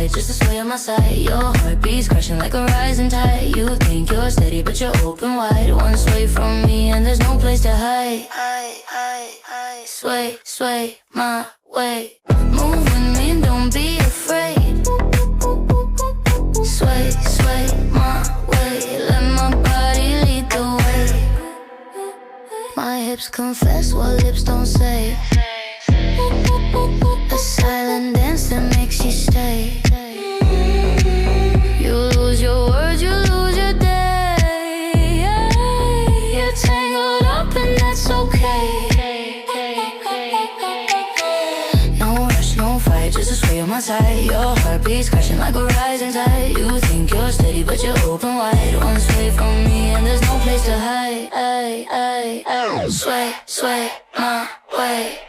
fight, just to sway on my side. Your heartbeat's crashing like a rising tide. You think you're steady, but you're open wide. One sway from me, and there's no place to hide. Sway, sway my way. Move with me and don't be afraid. Sway, sway my way. Let my body lead the way. My hips confess what lips don't say. A silent dance that makes you stay. You lose your words, you lose your day. You're tangled up and that's okay. No rush, no fight, just a sway on my side. Your heartbeat's crashing like a rising tide. You think you're steady, but you're open wide. One sway from me and there's no place to hide. Sway, sway my way.